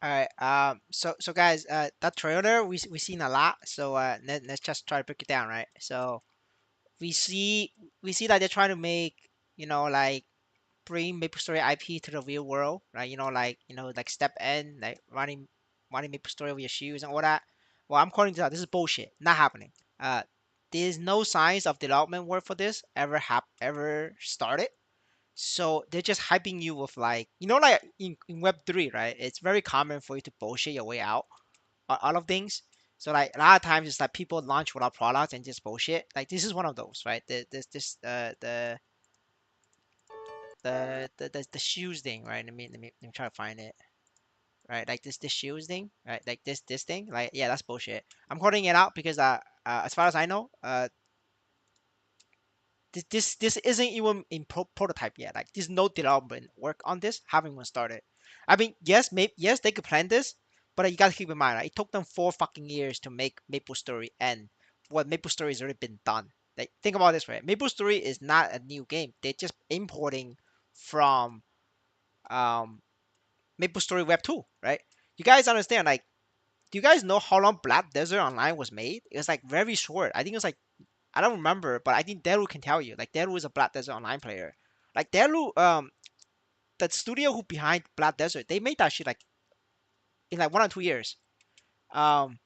All right. So guys, that trailer we seen a lot. So let's just try to break it down, right? So we see we see that they're trying to make, like, bring MapleStory IP to the real world, right? Like step in, like running MapleStory with your shoes and all that. Well, I'm calling this out. This is bullshit. Not happening. Uh, there's no signs of development work for this ever started. So they're just hyping you with, like, like in Web3, right? It's very common for you to bullshit your way out of things. So like a lot of times it's like people launch without products and just bullshit. Like this is one of those, right? The shoes thing, right? Let me try to find it. Right, like this shoes thing, right? Like this thing, like, yeah, that's bullshit. I'm calling it out because as far as I know, this isn't even in prototype yet. Like there's no development work on this, haven't even started. I mean, yes, maybe yes they could plan this, but you gotta keep in mind, right? It took them 4 fucking years to make MapleStory, and what MapleStory has already been done. Like think about this, right? MapleStory is not a new game. They're just importing from um MapleStory Web 2, right? You guys understand? Like, do you guys know how long Black Desert Online was made? It was like very short. I think it was like, I don't remember, but I think Daru can tell you. Like Daru is a Black Desert Online player. Like Daru, the studio who behind Black Desert, they made that shit like in like 1 or 2 years. Um,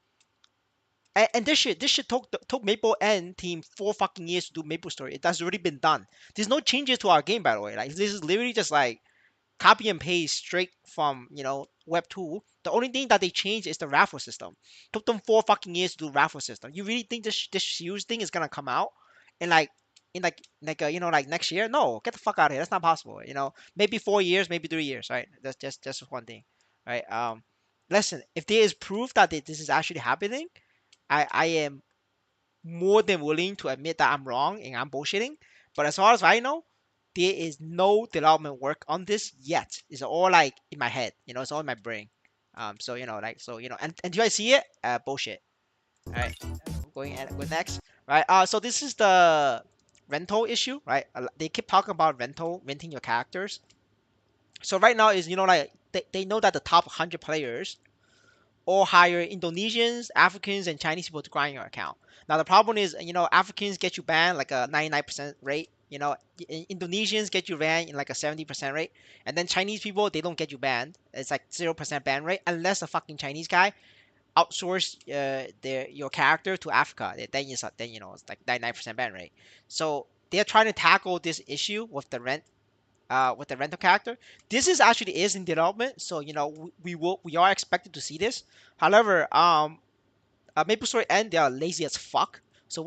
and this shit took Maple and team 4 fucking years to do Maple Story. It has already been done. There's no changes to our game, by the way. Like this is literally just like copy and paste straight from Web 2. The only thing that they changed is the raffle system. Took them 4 fucking years to do raffle system. You really think this huge thing is gonna come out in like like next year? No, get the fuck out of here. That's not possible. Maybe 4 years, maybe 3 years, right? That's just one thing, right? Listen, if there is proof that this is actually happening, I am more than willing to admit that I'm wrong and I'm bullshitting. But as far as I know, there is no development work on this yet. It's all like in my head, it's all in my brain. And do I see it? Bullshit. All right, going at with next. Right. So this is the rental issue, right? They keep talking about renting your characters. So right now is like they know that the top 100 players or hire Indonesians, Africans, and Chinese people to grind your account. Now the problem is, Africans get you banned like a 99% rate. Indonesians get you banned in like a 70% rate, and then Chinese people, they don't get you banned. It's like 0% ban rate unless a fucking Chinese guy outsource your character to Africa. Then it's like 99% ban rate. So they're trying to tackle this issue with the rental character. This is in development, so we are expected to see this. However, MapleStory and they are lazy as fuck. So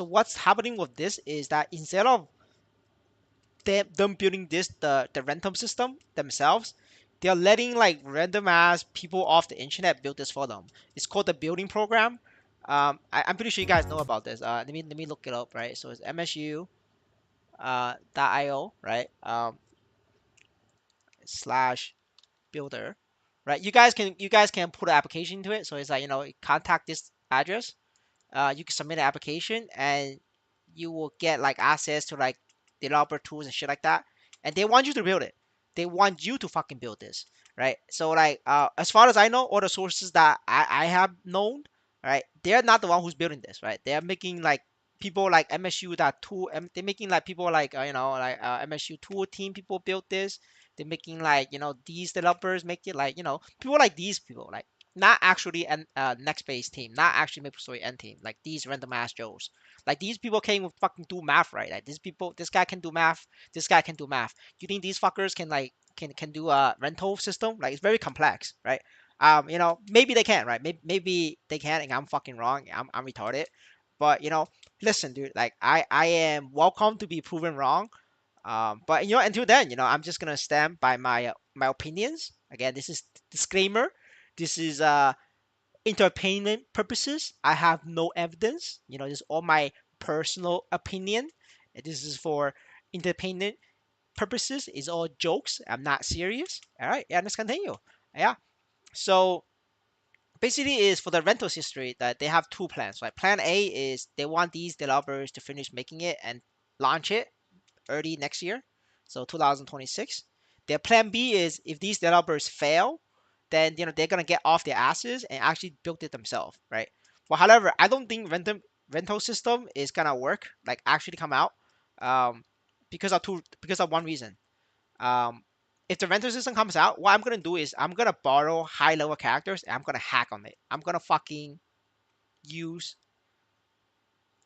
what's happening with this is that instead of them building the rental system themselves, they're letting like random ass people off the internet build this for them. It's called the building program. I'm pretty sure you guys know about this. Let me look it up, right? So it's MSU .io, right? Slash builder, right? You guys can put an application into it. So it's like contact this address. You can submit an application and you will get like access to like developer tools and shit like that. And they want you to build it. They want you to fucking build this, right? So like as far as I know, all the sources that I have known, right, they're not the one who's building this, right? They're making like people like MSU that tool. They're making like people like MSU tool team people build this. They're making like these developers make it like people like these people like not actually an next base team, not actually MapleStory end team, like these random ass Joes. Like these people can't even fucking do math right. Like these people, this guy can do math, this guy can do math. You think these fuckers can like can do a rental system? Like it's very complex, right? Maybe they can, right? Maybe they can, and I'm fucking wrong. I'm retarded. But listen, dude. Like I am welcome to be proven wrong. But until then, I'm just gonna stand by my opinions. Again, this is disclaimer. This is entertainment purposes. I have no evidence. This is all my personal opinion. This is for entertainment purposes. It's all jokes. I'm not serious. All right. Yeah. Let's continue. Yeah. So basically, is for the rentals history that they have two plans. Right. Plan A is they want these developers to finish making it and launch it early next year, so 2026. Their plan B is if these developers fail, then they're gonna get off their asses and actually build it themselves, right? Well, however, I don't think rental system is gonna work, like actually come out, um, because of one reason. Um, if the rental system comes out, what I'm gonna do is I'm gonna borrow high level characters and I'm gonna hack on it. I'm gonna fucking use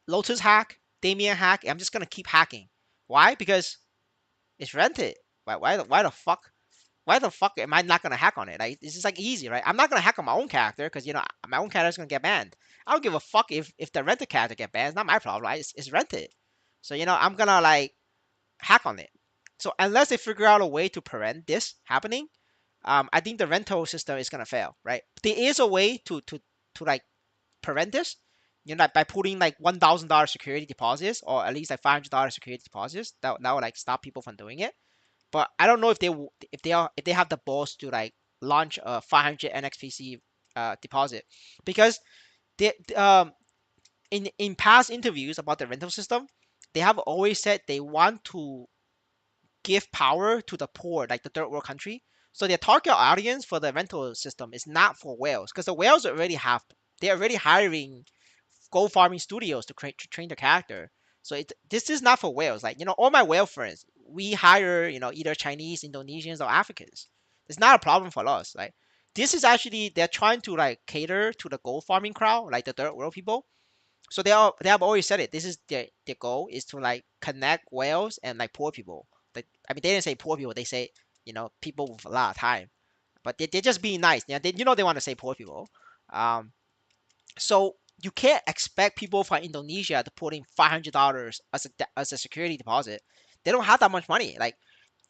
Lotus hack, Damien hack. And I'm just gonna keep hacking. Why? Because it's rented. Why the fuck am I not gonna hack on it? Like it's just like easy, right? I'm not gonna hack on my own character because my own character is gonna get banned. I don't give a fuck if the rented character get banned. It's not my problem. Right? It's rented. So I'm gonna like hack on it. So unless they figure out a way to prevent this happening, I think the rental system is gonna fail, right? There is a way to like prevent this. Like by putting like $1,000 security deposits or at least like $500 security deposits that would like stop people from doing it. But I don't know if they have the balls to like launch a 500 NXPC deposit because they in past interviews about the rental system, they have always said they want to give power to the poor, like the third world country. So their target audience for the rental system is not for whales because the whales they're already hiring gold farming studios to train the character. So this is not for whales. Like all my whale friends, we hire either Chinese, Indonesians, or Africans. It's not a problem for us. Like this is actually they're trying to like cater to the gold farming crowd, like the third world people. So they have always said it. This is their goal is to like connect whales and like poor people. Like I mean, they didn't say poor people. They say people with a lot of time. But they're just being nice. Yeah, they want to say poor people. Um, so you can't expect people from Indonesia to put in $500 as a security deposit. They don't have that much money. Like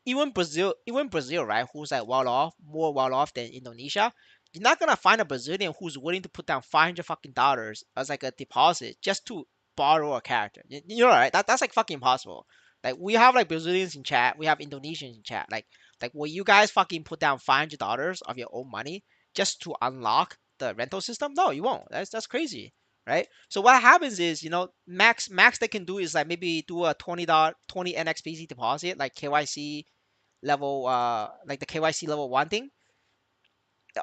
even Brazil, right, who's like more well off than Indonesia, you're not gonna find a Brazilian who's willing to put down 500 fucking dollars as like a deposit just to borrow a character. Right? That's like fucking impossible. Like we have like Brazilians in chat, we have Indonesians in chat. Like will you guys fucking put down $500 of your own money just to unlock the rental system? No, you won't. That's crazy, right? So what happens is, max they can do is like maybe do a $20 NXPC deposit, like KYC level, like the KYC level one thing.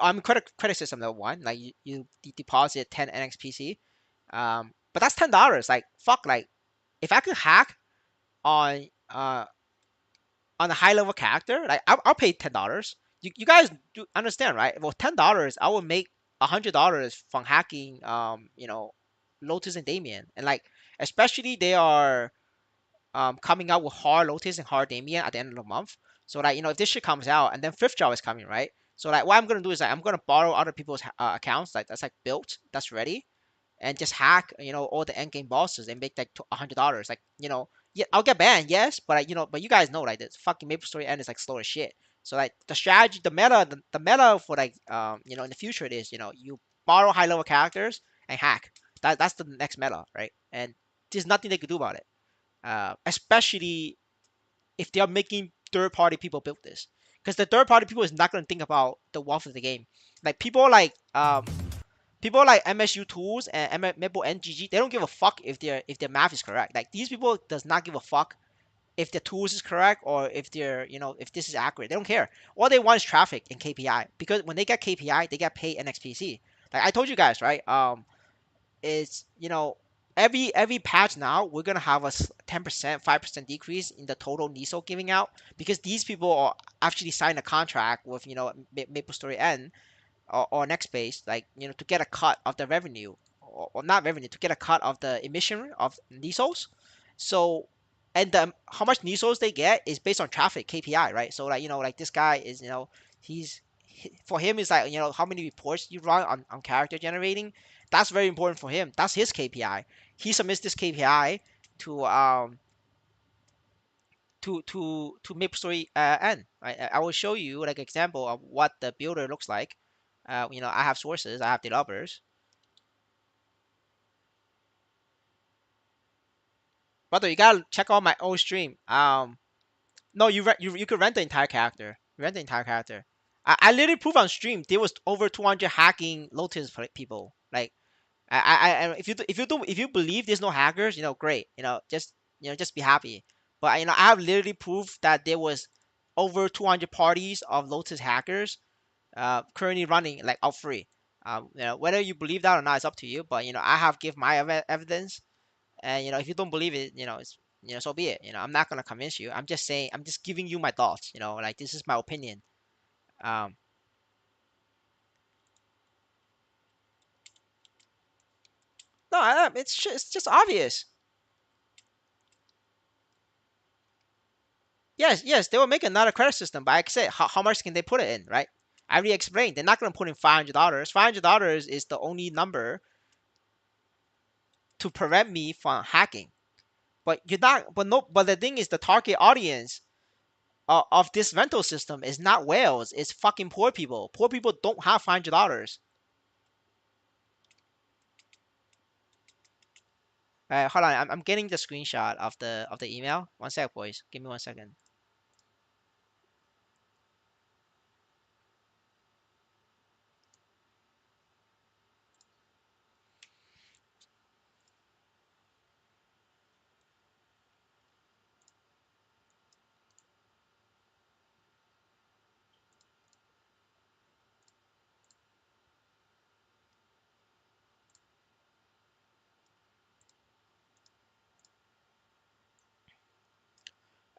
I'm credit system level one, like you deposit 10 NXPC. But that's $10. Like fuck, like if I could hack on uh on a high level character, like I'll pay $10. You guys do understand, right? Well, $10, I will make $100 from hacking, Lotus and Damien, and like especially they are coming out with hard Lotus and hard Damien at the end of the month. So like if this shit comes out and then fifth job is coming, right? So like what I'm gonna do is like I'm gonna borrow other people's accounts like that's like built, that's ready, and just hack all the end game bosses and make like $100. Like yeah, I'll get banned, yes, but but you guys know like this fucking MapleStory end is like slow as shit. So like the strategy, the meta for like in the future it is you borrow high level characters and hack. That's the next meta, right? And there's nothing they could do about it. Especially if they are making third party people build this, because the third party people is not going to think about the wealth of the game. Like people like MSU tools and Maple NGG, they don't give a fuck if their math is correct. Like these people does not give a fuck if the tools is correct or if they're if this is accurate. They don't care. All they want is traffic and KPI, because when they get KPI, they get paid NXPC. Like I told you guys, right? It's every patch now we're gonna have a 10%, 5% decrease in the total NISO giving out, because these people are actually sign a contract with MapleStory N or next base, like to get a cut of the revenue, or not revenue, to get a cut of the emission of Nisos. So, and how much Nisos they get is based on traffic KPI, right? So like like this guy is for him is like how many reports you run on character generating. That's very important for him. That's his KPI. He submits this KPI to MapleStory N. I will show you like example of what the builder looks like. I have sources, I have developers. Brother, you gotta check out my old stream. No, you could rent the entire character. Rent the entire character. I literally prove on stream there was over 200 hacking Lotus people. Like if you believe there's no hackers, great. Just be happy. But I have literally proof that there was over 200 parties of Lotus hackers currently running like out free. Whether you believe that or not is up to you. But I have give my evidence, and if you don't believe it, it's so be it. I'm not gonna convince you. I'm just saying. I'm just giving you my thoughts. Like this is my opinion. Um, no, it's just obvious. Yes, yes, they will make another credit system, but like I said, how much can they put it in, right? I already explained. They're not gonna put in $500. $500 is the only number to prevent me from hacking. But you're not. But no. But the thing is, the target audience of this rental system is not whales. It's fucking poor people. Poor people don't have $500. Hold on. I'm getting the screenshot of the email. One sec, boys. Give me 1 second.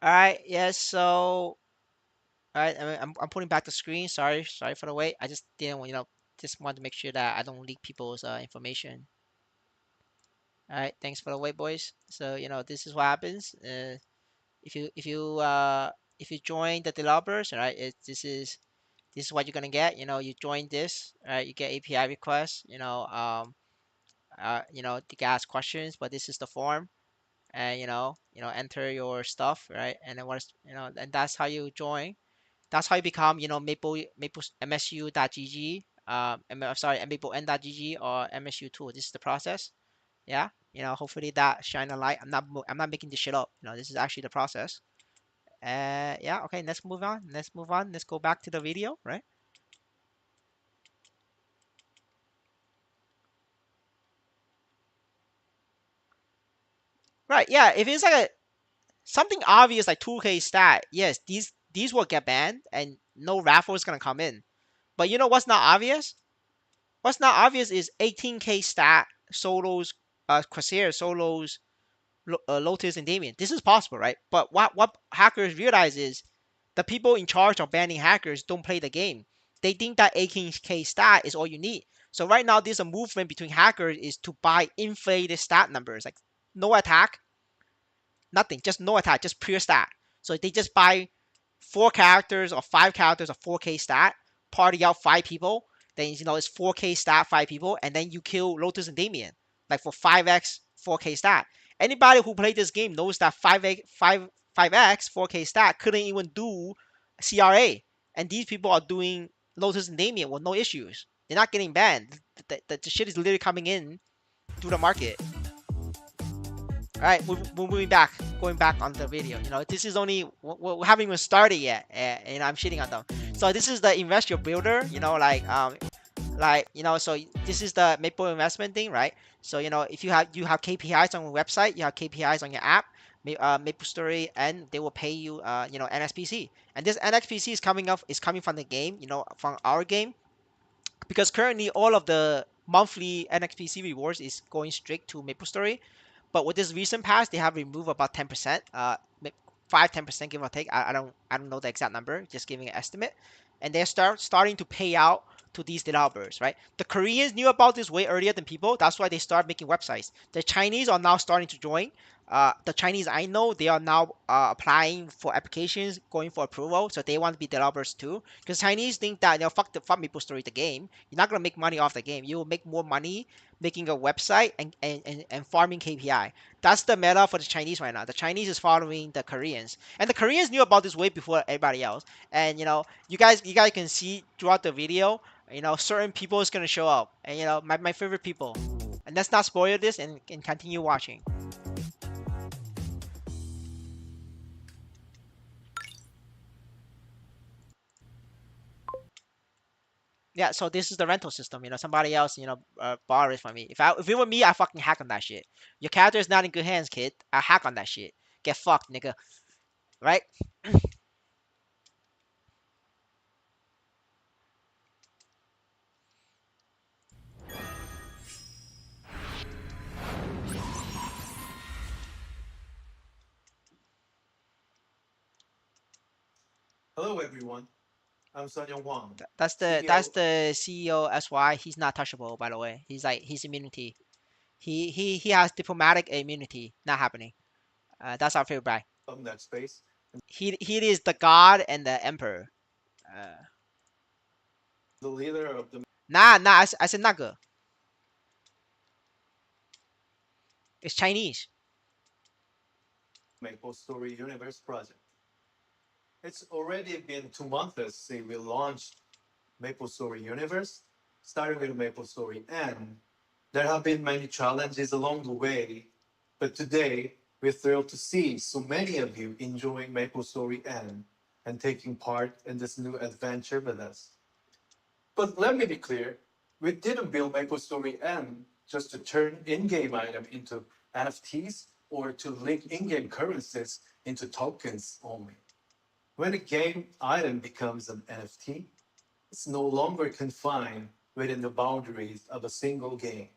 All right. Yes. So, all right. I'm putting back the screen. Sorry for the wait. I just didn't just want to make sure that I don't leak people's information. All right. Thanks for the wait, boys. So this is what happens. If you join the developers, right? This is what you're gonna get. You join this, right? You get API requests. You can ask questions, but this is the form, and enter your stuff, right? And then and that's how you join. That's how you become, Maple MSU.gg, I'm sorry, MapleN.gg or MSU2. This is the process. Yeah. Hopefully that shine a light. I'm not making this shit up. This is actually the process. Yeah. Okay. Let's move on. Let's go back to the video, right? Right. Yeah. If it's like something obvious like 2K stat, yes, these will get banned and no raffle is gonna come in. But you know what's not obvious? What's not obvious is 18K stat solos, Corsair solos, Lotus and Damien. This is possible, right? But what hackers realize is the people in charge of banning hackers don't play the game. They think that 18K stat is all you need. So right now there's a movement between hackers is to buy inflated stat numbers, like no attack, nothing, just no attack, just pure stat. So they just buy 4 characters or 5 characters of 4K stat, party out 5 people, then it's 4K stat 5 people, and then you kill Lotus and Damien like for 5x 4K stat. Anybody who played this game knows that 5x 4K stat couldn't even do CRA, and these people are doing Lotus and Damien with no issues. They're not getting banned. The shit is literally coming in do the market. All right, we're moving back, going back on the video. This is only we haven't even started yet, and I'm shitting on them. So this is the investor builder. So this is the Maple investment thing, right? So if you have KPIs on your website, you have KPIs on your app, Maple Story, and they will pay you, NXPC. And this NXPC is coming from the game, from our game, because currently all of the monthly NXPC rewards is going straight to MapleStory. But with this recent patch, they have removed about 10%, 5-10% give or take. I don't know the exact number, just giving an estimate. And they're starting to pay out to these developers, right? The Koreans knew about this way earlier than people. That's why they start making websites. The Chinese are now starting to join. The Chinese I know, they are now applying for applications, going for approval, so they want to be developers too. Because Chinese think that fuck MapleStory the game. You're not gonna make money off the game. You will make more money making a website and farming KPI. That's the meta for the Chinese right now. The Chinese is following the Koreans, and the Koreans knew about this way before everybody else. And you guys can see throughout the video, certain people is gonna show up, and my favorite people. And let's not spoil this and continue watching. Yeah, so this is the rental system. Somebody else, borrow it from me. If it were me, I fucking hack on that shit. Your character is not in good hands, kid. I hack on that shit. Get fucked, nigga. Right? Hello, everyone. I'm Sun Wang, That's the CEO. SY. He's not touchable, by the way. He's immunity. He has diplomatic immunity. Not happening. That's our favorite guy. from that space. He is the god and the emperor. Uh, The leader of the nah. I said not good. It's Chinese. Maple Story Universe project. It's already been 2 months since we launched Maple Story Universe, starting with Maple Story N. There have been many challenges along the way, but today we're thrilled to see so many of you enjoying Maple Story N and taking part in this new adventure with us. But let me be clear, we didn't build MapleStory M just to turn in-game items into NFTs or to link in-game currencies into tokens only. When a game item becomes an NFT, it's no longer confined within the boundaries of a single game.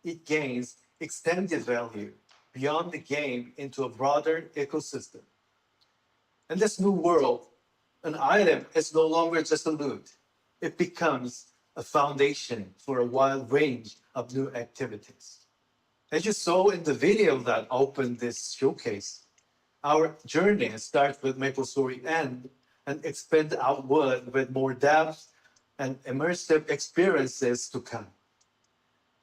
It gains extended value beyond the game into a broader ecosystem. In this new world, an item is no longer just a loot. It becomes a foundation for a wide range of new activities. As you saw in the video that opened this showcase, our journey starts with MapleStory End and expand outward with more depth and immersive experiences to come.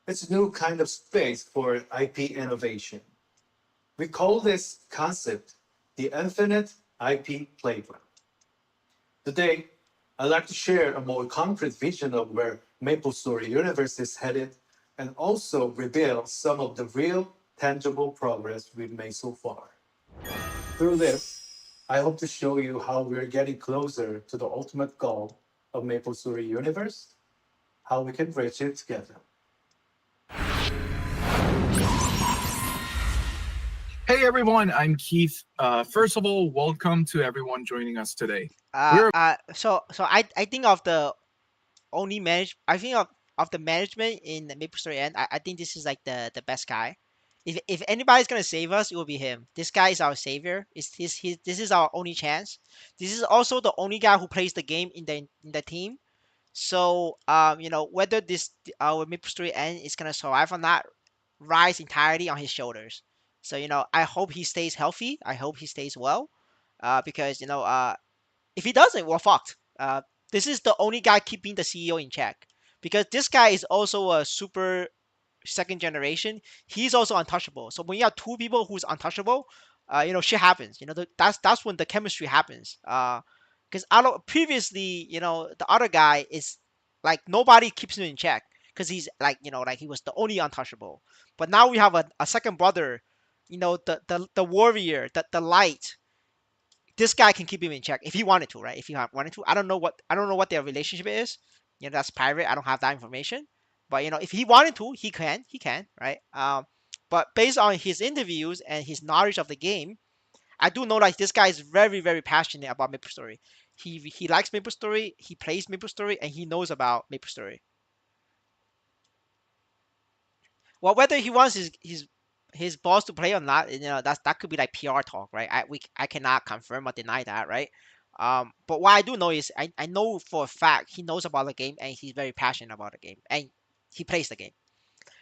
It's a new kind of space for IP innovation. We call this concept the infinite IP playground. Today, I'd like to share a more concrete vision of where MapleStory Universe is headed and also reveal some of the real, tangible progress we've made so far. Through this, I hope to show you how we're getting closer to the ultimate goal of MapleStory Universe, how we can reach it together. Hey everyone, I'm Keith. First of all, welcome to everyone joining us today. I think of the only manage. I think of the management in the MapleStory End. I think this is like the best guy. If anybody's gonna save us, it will be him. This guy is our savior. This is our only chance. This is also the only guy who plays the game in the team. So whether this our MapleStory End is gonna survive or not, rise entirely on his shoulders. So I hope he stays healthy. I hope he stays well. Because if he doesn't, we're fucked. This is the only guy keeping the CEO in check, because this guy is also a super second generation. He's also untouchable. So when you have two people who's untouchable, shit happens. That's when the chemistry happens. Because previously, the other guy is like nobody keeps him in check. because he's like, like he was the only untouchable. But now we have a second brother, the warrior, the light. This guy can keep him in check if he wanted to, right? If he wanted to, I don't know what their relationship is. That's private. I don't have that information. But if he wanted to, he can, right? But based on his interviews and his knowledge of the game, I do know like this guy is very, very passionate about MapleStory. He likes MapleStory. He plays MapleStory, and he knows about MapleStory. Well, whether he wants his boss to play or not, that could be like PR talk, right? I cannot confirm or deny that, right? But what I do know is I know for a fact he knows about the game and he's very passionate about the game and he plays the game.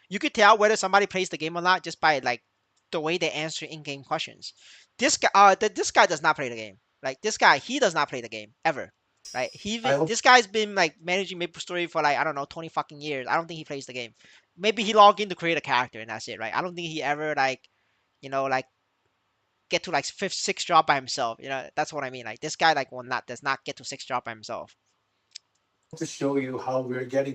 You could tell whether somebody plays the game or not just by like the way they answer in-game questions. This guy does not play the game. Like this guy, he does not play the game ever. Right? I hope This guy's been like managing MapleStory for like I don't know 20 fucking years. I don't think he plays the game. Maybe he logged in to create a character and that's it, right? I don't think he ever like like get to like fifth, sixth job by himself. That's what I mean. Like this guy like does not get to sixth job by himself. to show you how we're getting.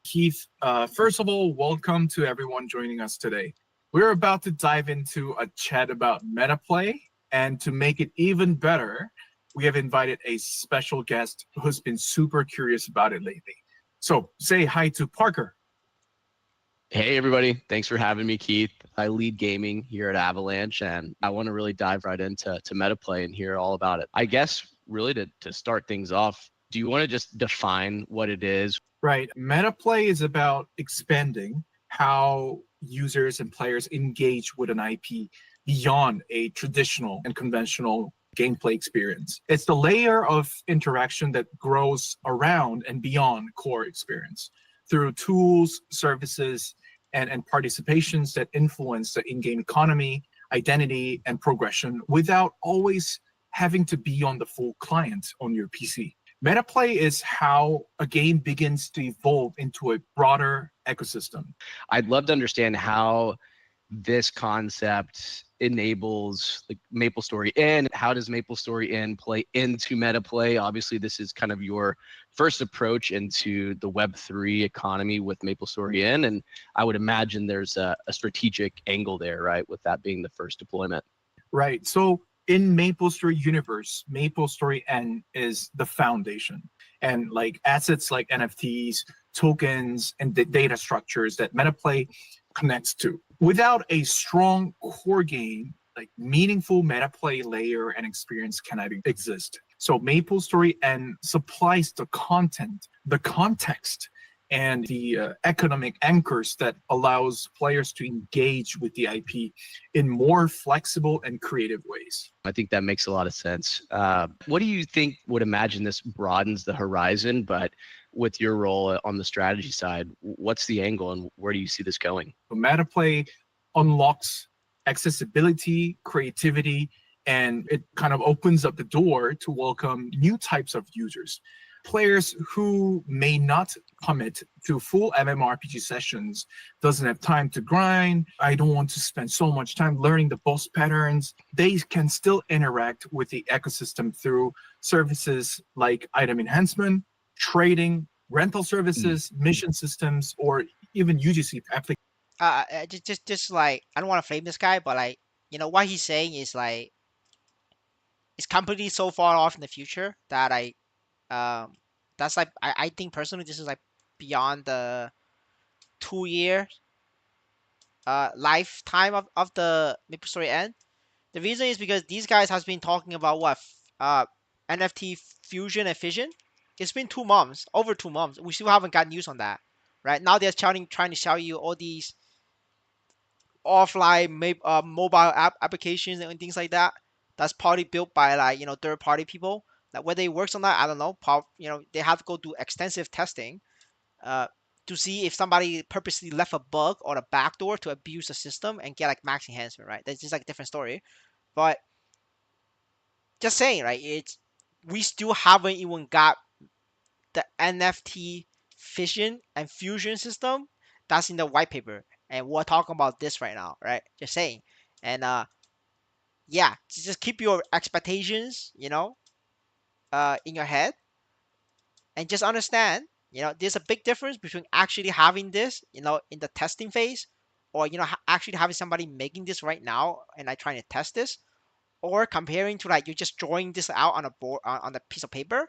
Keith, first of all, welcome to everyone joining us today. We're about to dive into a chat about metaplay, and to make it even better, we have invited a special guest who's been super curious about it lately. So say hi to Parker. Hey, everybody. Thanks for having me, Keith. I lead gaming here at Avalanche, and I want to really dive right into metaplay and hear all about it. I guess really to start things off, do you want to just define what it is? Right. Metaplay is about expanding how users and players engage with an IP beyond a traditional and conventional gameplay experience. It's the layer of interaction that grows around and beyond core experience through tools, services, and participations that influence the in-game economy, identity, and progression without always having to be on the full client on your PC. Metaplay is how a game begins to evolve into a broader ecosystem. I'd love to understand how this concept enables like MapleStory in. How does MapleStory in play into metaplay? Obviously, this is kind of your first approach into the Web3 economy with MapleStory in, and I would imagine there's a strategic angle there, right, with that being the first deployment. Right. So in MapleStory universe, MapleStory N is the foundation, and like assets like NFTs, tokens, and the data structures that MetaPlay connects to. Without a strong core game, like meaningful MetaPlay layer and experience cannot exist. So MapleStory N supplies the content, the context, and the economic anchors that allows players to engage with the IP in more flexible and creative ways. I think that makes a lot of sense. What do you think would imagine this broadens the horizon, but with your role on the strategy side, what's the angle and where do you see this going? So MetaPlay unlocks accessibility, creativity, and it kind of opens up the door to welcome new types of users. Players who may not commit to full MMORPG sessions, doesn't have time to grind, I don't want to spend so much time learning the boss patterns, they can still interact with the ecosystem through services like item enhancement, trading, rental services, mission systems, or even UGC applications. Just like I don't want to flame this guy, but like what he's saying is like it's completely so far off in the future that that's like I think personally this is like beyond the 2 year lifetime of the MapleStory N. The reason is because these guys has been talking about what NFT fusion and fission. It's been 2 months, over 2 months. We still haven't got news on that, right? Now they're trying to sell you all these offline mobile applications and things like that. That's partly built by like third party people. Like whether it works or not, I don't know. They have to go do extensive testing uh, to see if somebody purposely left a bug or a backdoor to abuse the system and get like max enhancement, right? That's just like a different story. But just saying, right? We still haven't even got the NFT fission and fusion system that's in the white paper, and we're talking about this right now, right? Just saying, and yeah, just keep your expectations, in your head, and just understand There's a big difference between actually having this, in the testing phase, or actually having somebody making this right now and like trying to test this, or comparing to like you just drawing this out on a board on a piece of paper,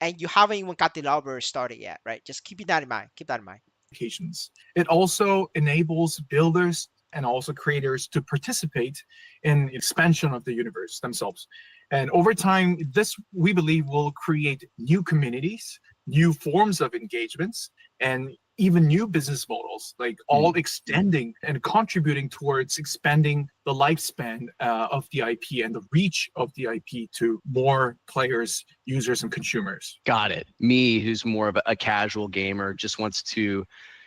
and you haven't even got developers started yet, right? Just keep that in mind. Keep that in mind. Applications. It also enables builders and also creators to participate in expansion of the universe themselves. And over time, this, we believe, will create new communities, new forms of engagements, and even new business models, like all extending and contributing towards expanding the lifespan of the IP and the reach of the IP to more players, users, and consumers. Got it. Me, who's more of a casual gamer, just wants to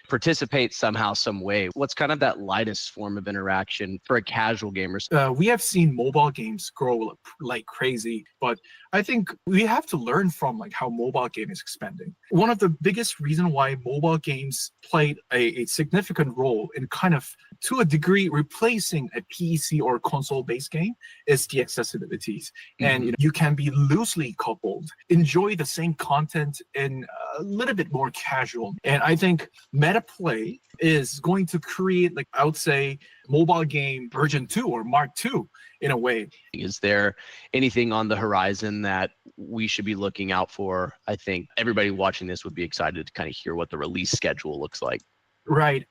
participate somehow, some way. What's kind of that lightest form of interaction for a casual gamer? We have seen mobile games grow like crazy, but I think we have to learn from like how mobile game is expanding. One of the biggest reason why mobile games played a significant role in kind of, to a degree, replacing a PC or console-based game is the accessibilities. And you can be loosely coupled, enjoy the same content in a little bit more casual. And I think metaplay is going to create, like, I would say, mobile game version 2 or Mark 2 in a way. Is there anything on the horizon that we should be looking out for? I think everybody watching this would be excited to kind of hear what the release schedule looks like. Right.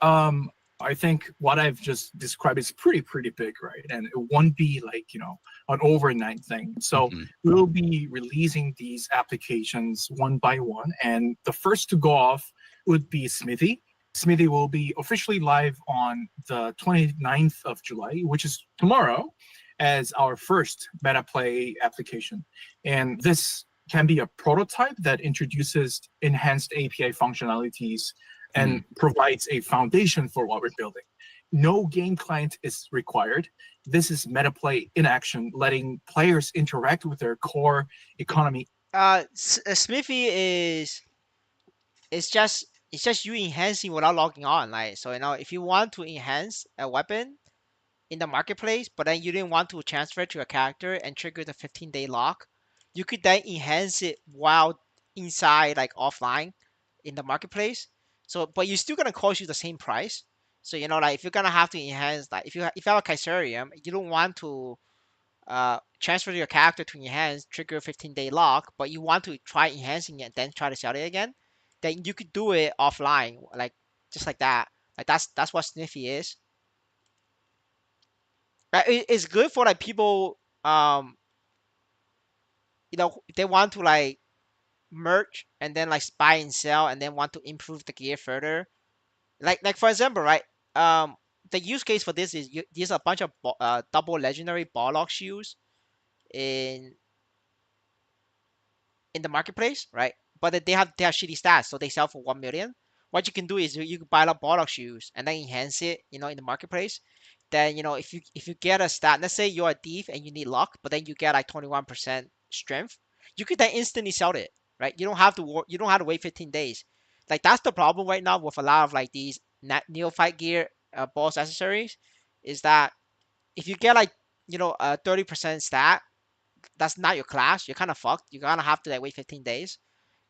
I think what I've just described is pretty big, right? And it won't be like, an overnight thing. So we'll be releasing these applications one by one. And the first to go off would be Smithy. Smithy will be officially live on the 29th of July, which is tomorrow, as our first metaplay application. And this can be a prototype that introduces enhanced API functionalities and provides a foundation for what we're building. No game client is required. This is metaplay in action, letting players interact with their core economy. Smithy is just you enhancing without logging on. Like, so if you want to enhance a weapon in the marketplace, but then you didn't want to transfer to a character and trigger the 15-day lock, you could then enhance it while inside, like offline in the marketplace. So, but you're still gonna cost you the same price. So like if you're gonna have to enhance, like if you have a Kaiserium, you don't want to transfer your character to enhance, trigger 15-day lock, but you want to try enhancing it, then try to sell it again, then you could do it offline, like just like that. Like that's what Sniffy is. It's good for like people, they want to like merge and then like buy and sell and then want to improve the gear further. Like for example, right? The use case for this is there's a bunch of double legendary Barlock shoes in the marketplace, right? But they have shitty stats, so they sell for 1 million. What you can do is you can buy up Barlock shoes and then enhance it, in the marketplace. Then if you get a stat, let's say you're a thief and you need luck, but then you get like 21% strength, you could then instantly sell it, right? You don't have to wait 15 days. Like that's the problem right now with a lot of like these neophyte gear boss accessories, is that if you get like a 30% stat, that's not your class, you're kind of fucked. You're gonna have to like wait 15 days,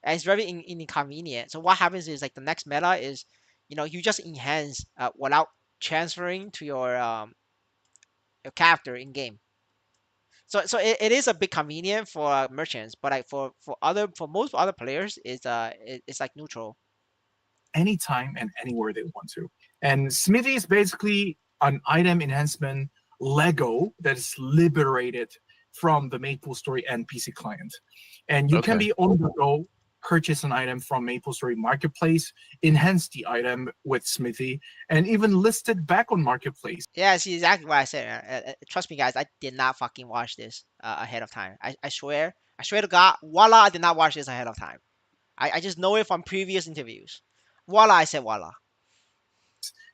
and it's very inconvenient. So what happens is like the next meta is, you just enhance without transferring to your character in game. So it is a bit convenient for merchants, but like for most other players, it's like neutral. Anytime and anywhere they want to. And Smithy is basically an item enhancement Lego that is liberated from the MapleStory NPC client. And you can be on the go, purchase an item from MapleStory Marketplace, enhance the item with Smithy, and even list it back on Marketplace. Yeah, see exactly what I said. Trust me, guys, I did not fucking watch this ahead of time. I swear to God, voila, I did not watch this ahead of time. I just know it from previous interviews. Voila, I said voila.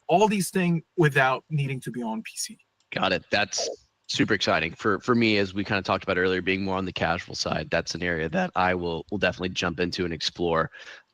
All these things without needing to be on PC. Got it. That's super exciting for me, as we kind of talked about earlier, being more on the casual side. That's an area that I will definitely jump into and explore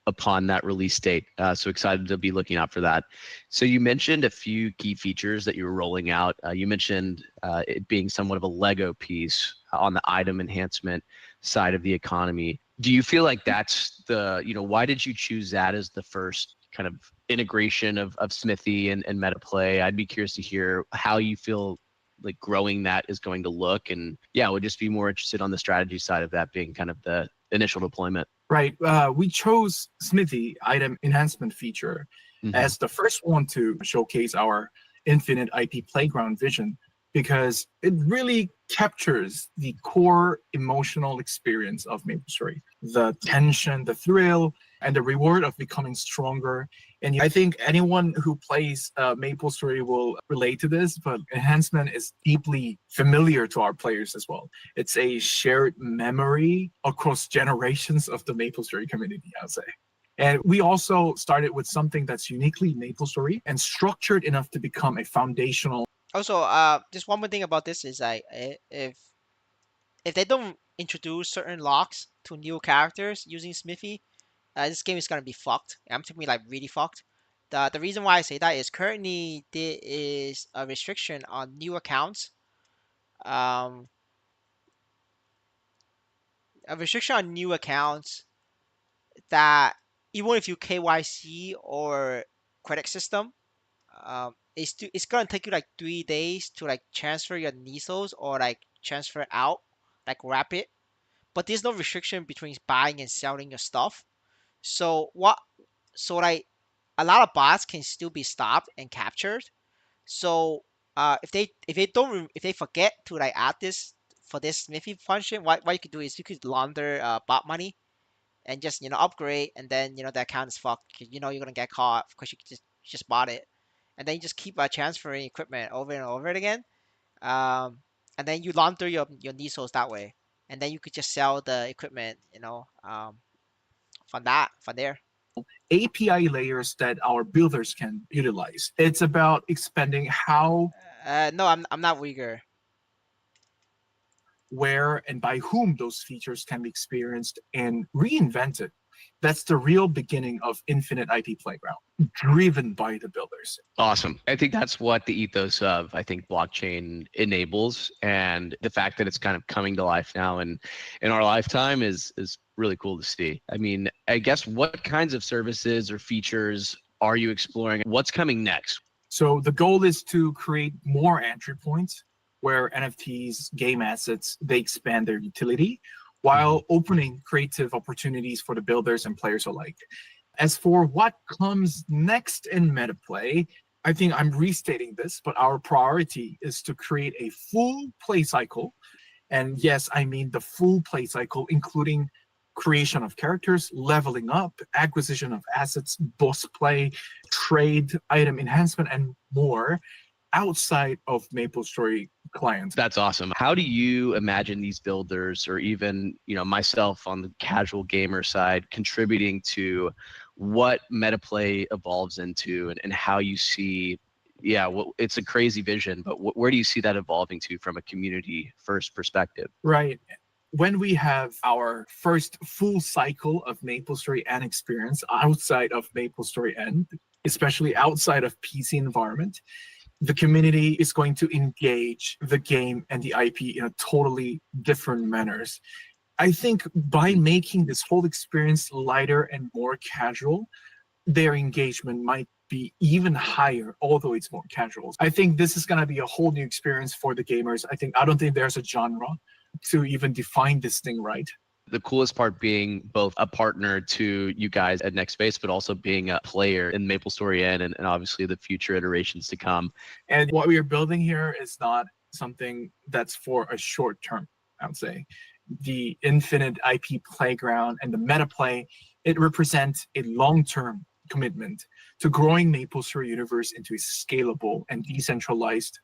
upon that release date. So excited to be looking out for that. So you mentioned a few key features that you were rolling out. You mentioned it being somewhat of a Lego piece on the item enhancement side of the economy. Do you feel like that's the, why did you choose that as the first kind of integration of Smithy and metaplay? I'd be curious to hear how you feel like growing that is going to look. And yeah, would just be more interested on the strategy side of that being kind of the initial deployment. Right. We chose Smithy item enhancement feature as the first one to showcase our infinite IP playground vision, because it really captures the core emotional experience of MapleStory. The tension, the thrill, and the reward of becoming stronger. And I think anyone who plays MapleStory will relate to this, but enhancement is deeply familiar to our players as well. It's a shared memory across generations of the MapleStory community, I'd say. And we also started with something that's uniquely MapleStory and structured enough to become a foundational. Also, just one more thing about this is like if they don't introduce certain locks to new characters using Smithy, this game is gonna be fucked. I'm talking like really fucked. The reason why I say that is currently there is a restriction on new accounts. Um, a restriction on new accounts that even if you KYC or credit system, it's gonna take you like 3 days to like transfer your Nisos or like transfer out, like wrap it. But there's no restriction between buying and selling your stuff. So what? So like a lot of bots can still be stopped and captured. So if they forget to like add this for this Smithy function, what you could do is you could launder bot money and just upgrade, and then the account is fucked 'cause you're gonna get caught because you just bought it, and then you just keep transferring equipment over and over it again, um, and then you launder your Nisos that way, and then you could just sell the equipment, from there. API layers that our builders can utilize. It's about expanding how, No, I'm not Uyghur. where, and by whom those features can be experienced and reinvented. That's the real beginning of Infinite IP Playground, driven by the builders. Awesome. I think that's what the ethos of, I think, blockchain enables. And the fact that it's kind of coming to life now and in our lifetime is really cool to see. I mean, I guess what kinds of services or features are you exploring? What's coming next? So the goal is to create more entry points where NFTs, game assets, they expand their utility while opening creative opportunities for the builders and players alike. As for what comes next in Metaplay, I think I'm restating this, but our priority is to create a full play cycle. And yes, I mean the full play cycle, including creation of characters, leveling up, acquisition of assets, boss play, trade, item enhancement, and more outside of MapleStory clients. That's awesome. How do you imagine these builders, or even myself on the casual gamer side, contributing to what metaplay evolves into, and how you see? Yeah, well, it's a crazy vision, but where do you see that evolving to from a community first perspective? Right. When we have our first full cycle of MapleStory N experience outside of MapleStory N, especially outside of PC environment, the community is going to engage the game and the IP in a totally different manners. I think by making this whole experience lighter and more casual, their engagement might be even higher, although it's more casual. I think this is going to be a whole new experience for the gamers. I don't think there's a genre to even define this thing right. The coolest part being both a partner to you guys at Next Space, but also being a player in MapleStory N, and obviously the future iterations to come. And what we are building here is not something that's for a short term, I would say. The Infinite IP Playground and the Metaplay, it represents a long-term commitment to growing MapleStory universe into a scalable and decentralized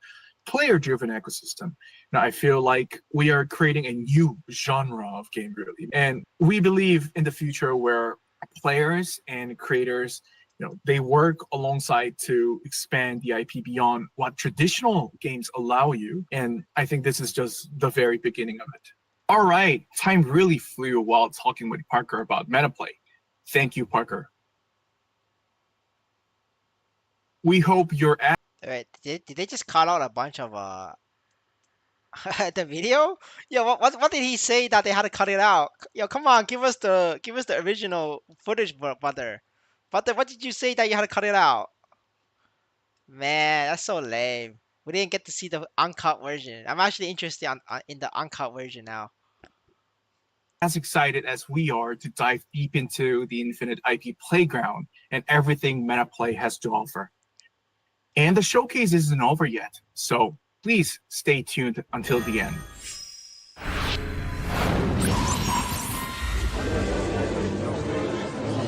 player-driven ecosystem. Now, I feel like we are creating a new genre of game, really. And we believe in the future where players and creators, they work alongside to expand the IP beyond what traditional games allow you. And I think this is just the very beginning of it. All right, time really flew while talking with Parker about Metaplay. Thank you, Parker. We hope you're Wait, did they just call out a bunch of The video? Yeah, what did he say that they had to cut it out? Yo, come on, give us the original footage, brother. Brother, what did you say that you had to cut it out? Man, that's so lame. We didn't get to see the uncut version. I'm actually interested in the uncut version now. As excited as we are to dive deep into the Infinite IP playground and everything Metaplay has to offer. And the showcase isn't over yet, so please stay tuned until the end.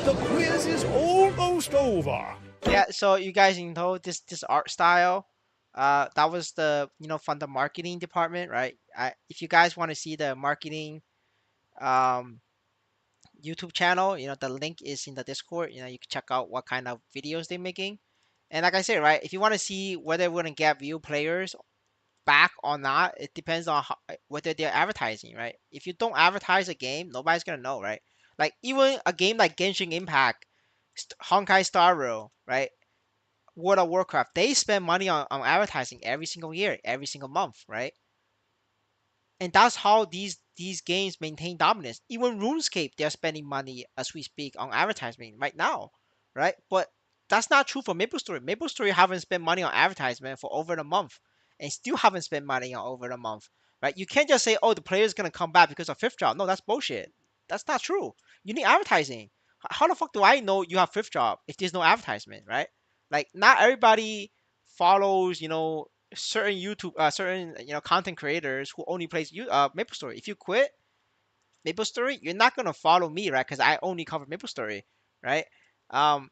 The quiz is almost over. Yeah, so you guys know this art style. That was from the marketing department, right? If you guys want to see the marketing um YouTube channel, the link is in the Discord. You can check out what kind of videos they're making. And like I said, right, if you want to see whether we're gonna get real players back or not, it depends on whether they're advertising, right? If you don't advertise a game, nobody's gonna know, right? Like even a game like Genshin Impact, Honkai Star Rail, right? World of Warcraft, they spend money on advertising every single year, every single month, right? And that's how these games maintain dominance. Even RuneScape, they're spending money as we speak on advertisement right now, right? But that's not true for MapleStory. MapleStory haven't spent money on advertisement for over a month, and still haven't spent money on over a month, right? You can't just say, "Oh, the player's gonna come back because of fifth job." No, that's bullshit. That's not true. You need advertising. How the fuck do I know you have fifth job if there's no advertisement, right? Like not everybody follows, certain certain content creators who only plays MapleStory. If you quit MapleStory, you're not gonna follow me, right? Because I only cover MapleStory, right? Um,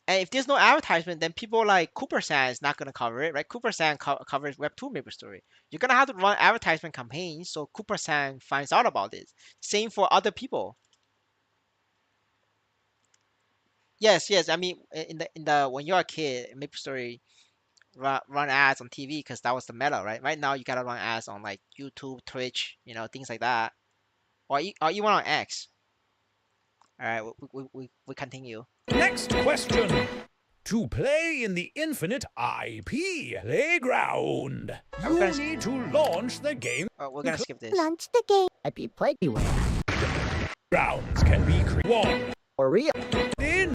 and if there's no advertisement, then people like Cooper San is not gonna cover it, right? Cooper San covers Web2 MapleStory. You're gonna have to run advertisement campaigns so Cooper San finds out about it. Same for other people. Yes, yes. I mean, in the when you're a kid, MapleStory run ads on TV because that was the meta, right? Right now you gotta run ads on like YouTube, Twitch, things like that, or even on X. All right, we continue. Next question. To play in the Infinite IP playground, I'm you gonna- need to launch the game. We're gonna skip this. Launch the game. IP Playground. Grounds can be created For real. in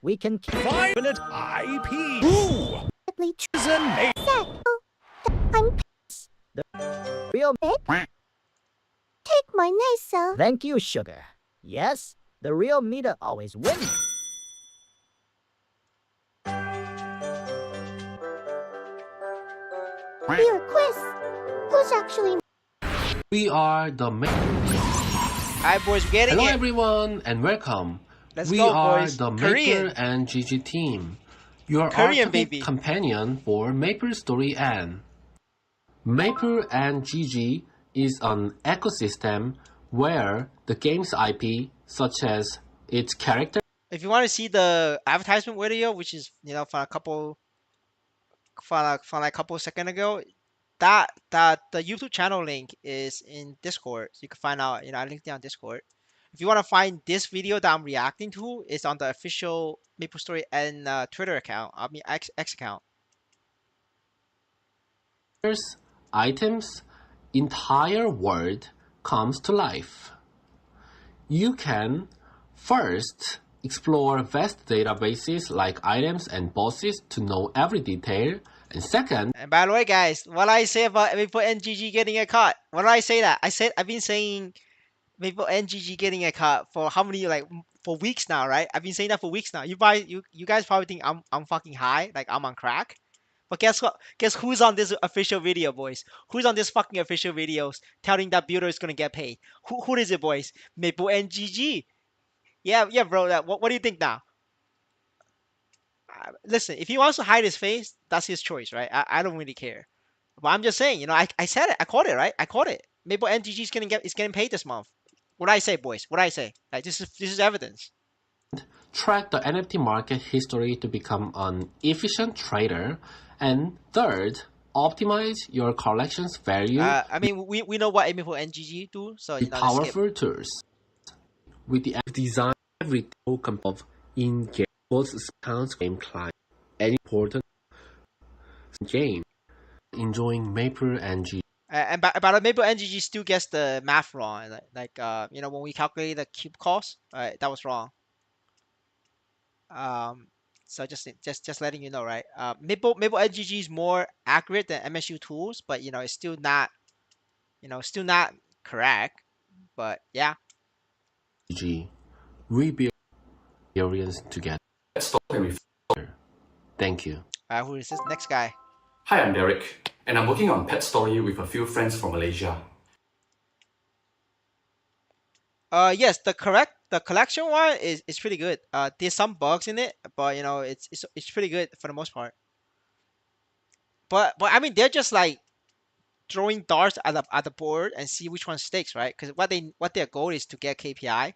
We can 5 minute IP. Who play is a name? I'm the real Mick. Take my name, Thank you, Sugar. Yes, the real Mita always wins. Your quiz. Who's actually? We are the Alright, boys, we're getting Hello it. everyone and welcome. Let's We go, are boys. the Korean. Maple and GG team, your Korean, architect baby. companion for MapleStory N. Maple and GG is an ecosystem where the game's IP, such as its character If you want to see the advertisement video, which is from a couple second ago, that the YouTube channel link is in Discord, so you can find out. I linked it on Discord. If you want to find this video that I'm reacting to, it's on the official MapleStory and Twitter account. I mean X account. items, entire world comes to life. You can first explore vast databases like items and bosses to know every detail, and second, And by the way, guys, what I say about Maple NGG getting a cut? What did I say that? I've been saying Maple NGG getting a cut for how many for weeks now, right? I've been saying that for weeks now. You guys probably think I'm fucking high, like I'm on crack. But guess what? Guess who's on this official video, boys? Who's on this fucking official videos telling that builder is gonna get paid? Who is it, boys? Maple NGG. Yeah, bro. What do you think now? Listen, if he wants to hide his face, that's his choice, right? I don't really care. But I'm just saying, I said it. I called it, right? I called it. Maple NGG is getting paid this month. What I say, boys? What I say? Like, this is evidence. track the NFT market history to become an efficient trader, and third, optimize your collection's value I mean, we know what Maple NGG do, so with let's skip. powerful tools. With the design every token of in-game both accounts game client and important game. Enjoying Maple and G And but the Maple NGG still gets the math wrong. You know, when we calculate the cube cost, that was wrong. Um, so just letting you know, right? Maple NGG is more accurate than MSU tools, but you know, it's still not, you know, still not correct. But yeah. G. We build experience together. Let's talk with. Thank you. Who is this next guy? Hi, I'm Derek, and I'm working on Pet Story with a few friends from Malaysia. Yes, the collection one is pretty good. There's some bugs in it, but you know, it's pretty good for the most part. But I mean, they're just like throwing darts at the board and see which one sticks, right? Because what their goal is to get KPI,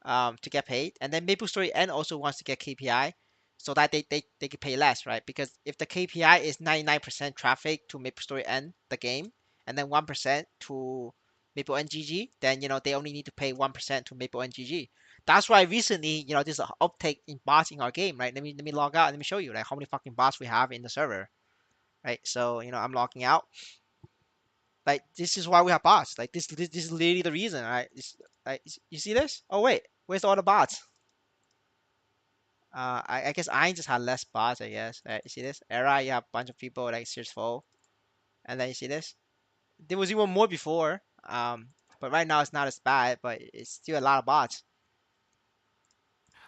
to get paid, and then MapleStory N also wants to get KPI, so that they can pay less, right? Because if the KPI is 99% traffic to MapleStory N, the game, and then 1% to Maple NGG, then you know they only need to pay 1% to Maple NGG. That's why recently, you know, there's an uptake in bots in our game, right? Let me log out. Let me show you like how many fucking bots we have in the server, right? So you know, I'm logging out. Like this is why we have bots. Like this is literally the reason, right? Like you see this? Oh wait, where's all the bots? I guess I just had less bots. I guess. You see this? Era, you have a bunch of people like Search full, and then you see this. There was even more before. But right now it's not as bad, but it's still a lot of bots.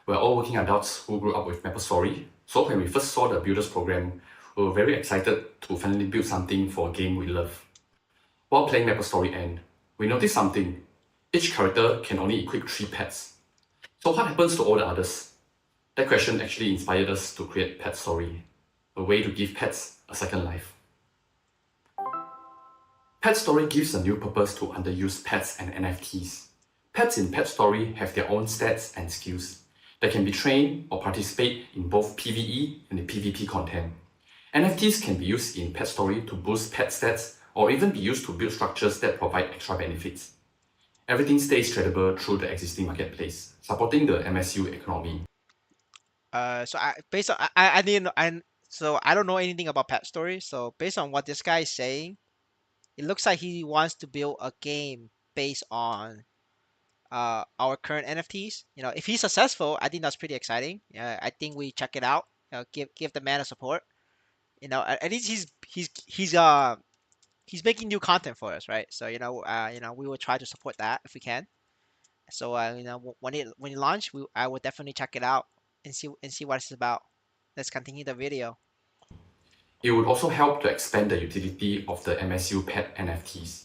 We're all working adults who grew up with MapleStory, so when we first saw the Builders program, we were very excited to finally build something for a game we love. While playing MapleStory N, we noticed something. Each character can only equip 3 pets. So what happens to all the others? That question actually inspired us to create Pet Story, a way to give pets a second life. Pet Story gives a new purpose to underused pets and NFTs. Pets in Pet Story have their own stats and skills. They can be trained or participate in both PvE and the PvP content. NFTs can be used in Pet Story to boost pet stats or even be used to build structures that provide extra benefits. Everything stays tradable through the existing marketplace, supporting the MSU economy. So based on I didn't so I don't know anything about Pet Story. So based on what this guy is saying, it looks like he wants to build a game based on our current NFTs. You know, if he's successful, I think that's pretty exciting. I think we check it out. Give the man a support. You know, at least he's making new content for us, right? So you know, we will try to support that if we can. So you know, when it launch, I will definitely check it out and see what it's about. Let's continue the video. It would also help to expand the utility of the MSU pet NFTs.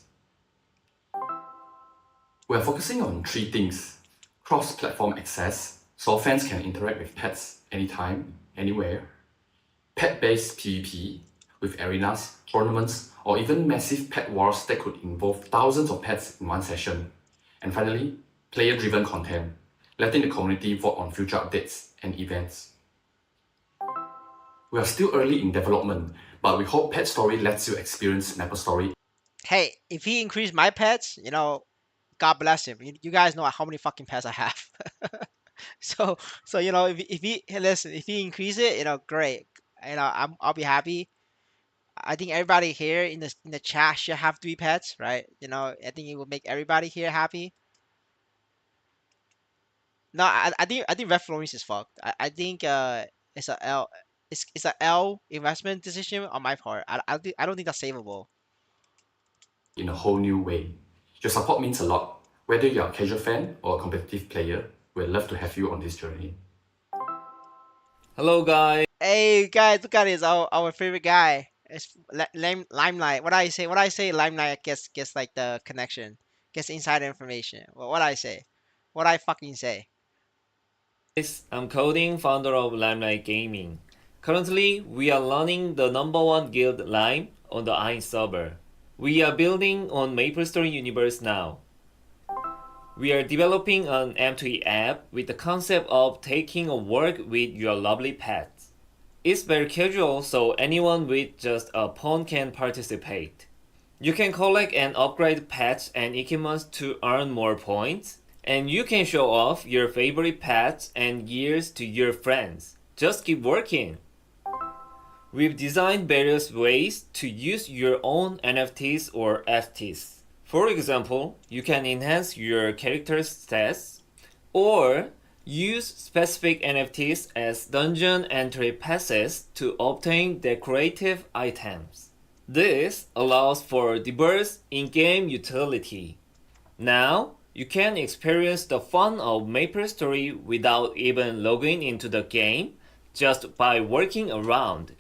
We are focusing on 3 things: cross-platform access, so fans can interact with pets anytime, anywhere; pet-based PvP, with arenas, tournaments, or even massive pet wars that could involve thousands of pets in one session; and finally, player-driven content, letting the community vote on future updates and events. We are still early in development, but we hope Pet Story lets you experience MapleStory. Hey, if he increased my pets, you know, God bless him. You guys know how many fucking pets I have. so you know, if he hey, listen, if he increase it, you know, great. You know, I'll be happy. I think everybody here in the chat should have 3 pets, right? You know, I think it will make everybody here happy. No, I think Red Florence is fucked. I think it's a L it's a L investment decision on my part. I don't think that's savable. In a whole new way. Your support means a lot. Whether you're a casual fan or a competitive player, we'd love to have you on this journey. Hello, guys. Hey guys, look at this, our favorite guy. It's Limelight. What I say? What I say? Limelight gets like the connection, gets inside information. What I say? What I fucking say? I'm Coding, founder of Limelight Gaming. Currently, we are running the #1 guild Lime on the Iron server. We are building on MapleStory universe now. We are developing an M2E app with the concept of taking a walk with your lovely pets. It's very casual, so anyone with just a pawn can participate. You can collect and upgrade pets and equipment to earn more points, and you can show off your favorite pets and gears to your friends. Just keep working. We've designed various ways to use your own NFTs or FTs. For example, you can enhance your character's stats or use specific NFTs as dungeon entry passes to obtain decorative items. This allows for diverse in-game utility. Now, you can experience the fun of MapleStory without even logging into the game, just by working around.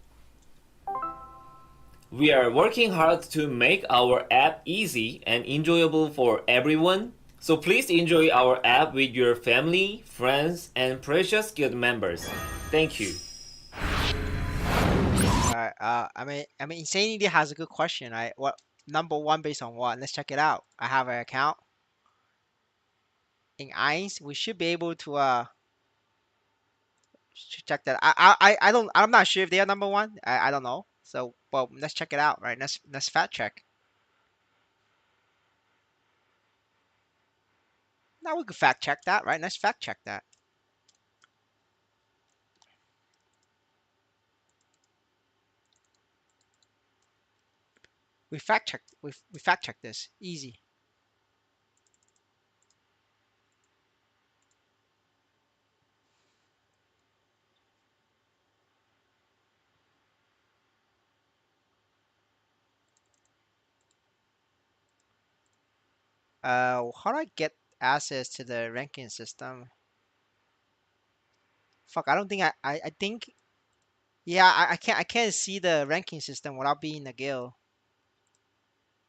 We are working hard to make our app easy and enjoyable for everyone, so please enjoy our app with your family, friends, and precious guild members. Thank you. Alright, I mean, Insanity has a good question. What number one based on what? Let's check it out. I have an account in Eins. We should be able to check that. I'm not sure if they are number one. I don't know. So, well, let's check it out, right? Let's fact check. Now we could fact check that, right? Let's fact check that. We fact check this. Easy. How do I get access to the ranking system? Fuck, I don't think I think yeah, I can't see the ranking system without being in the guild.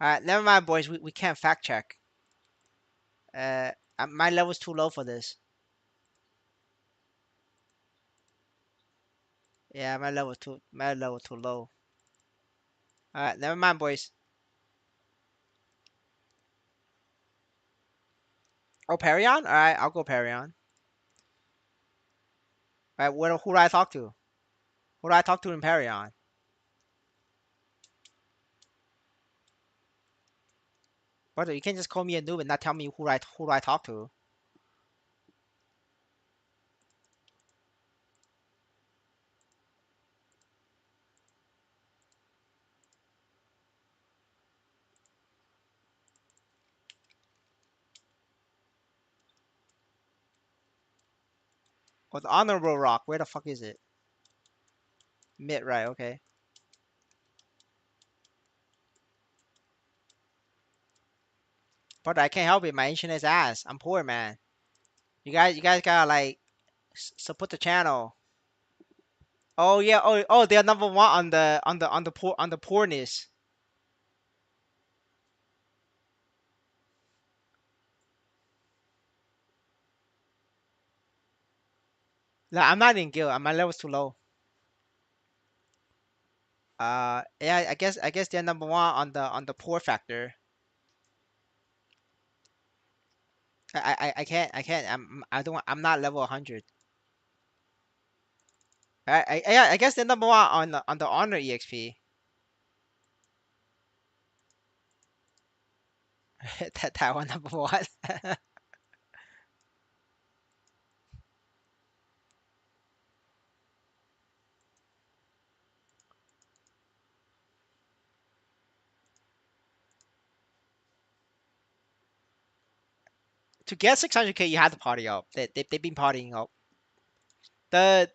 Alright, never mind, boys. We can't fact check. My level's too low for this. Yeah, my level too low. Alright, never mind, boys. Oh, Perion? Alright, I'll go Perion. Alright, who do I talk to? Who do I talk to in Perion? Brother, you can't just call me a noob and not tell me who do I talk to. Oh, the honorable rock. Where the fuck is it? Mid, right? Okay. Brother, I can't help it. My ancient is ass. I'm poor, man. You guys gotta like support the channel. Oh yeah. Oh, they're number one on the poorness. No, I'm not in guild. My level's too low. Yeah. I guess they're number one on the poor factor. I can't. I'm not level 100. Yeah. I guess they're number one on the honor exp. That one number one. To get 600k, you have to party up. They've been partying up. The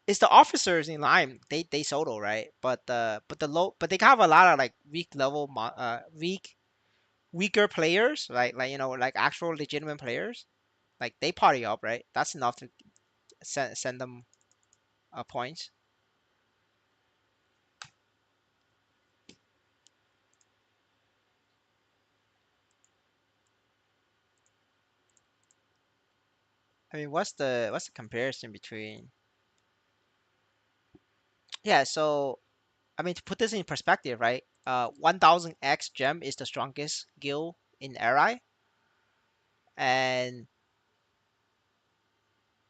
It's the officers in line. They solo, right? But they have a lot of like weaker players, like like actual legitimate players. Like they party up, right? That's enough to send them points. I mean, what's the comparison between? Yeah, so I mean, to put this in perspective, right? 1000x gem is the strongest guild in Eri, and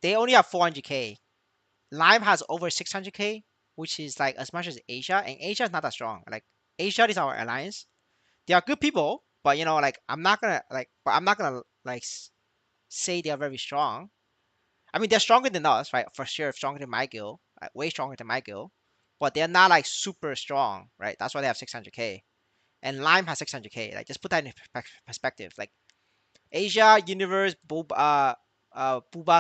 they only have 400k. Lime has over 600k, which is like as much as Asia, and Asia is not that strong. Like Asia is our alliance. They are good people, but like I'm not gonna like say they are very strong. I mean, they're stronger than us, right? For sure, stronger than my guild, way stronger than my guild. but they're not like super strong, right? That's why they have 600k, and Lime has 600k. Like just put that in perspective. Like Asia Universe, Booba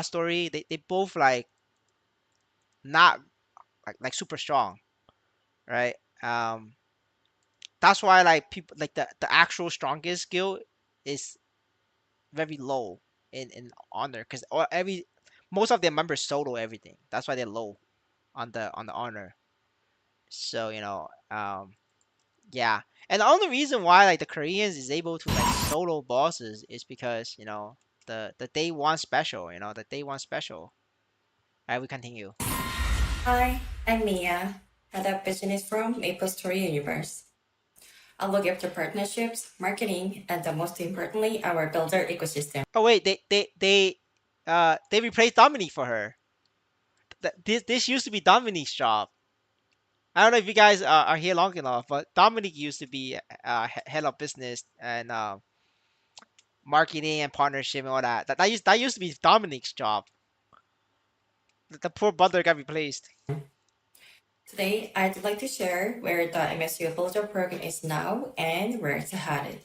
Story, they both like not like super strong, right? Um, that's why like people like the actual strongest guild is very low in honor because every most of their members solo everything. That's why they're low on the honor. So yeah. And the only reason why like the Koreans is able to like solo bosses is because the day one special. The day one special. Alright, we continue. Hi, I'm Mia, head of business from maplestory Universe. I'll look after partnerships, marketing, and most importantly, our builder ecosystem. Oh wait, they replaced Dominique for her. This used to be Dominique's job. I don't know if you guys are here long enough, but Dominique used to be head of business and marketing and partnership and all that. That used to be Dominique's job. The poor butler got replaced. Today, I'd like to share where the MSU Builder program is now and where it's headed.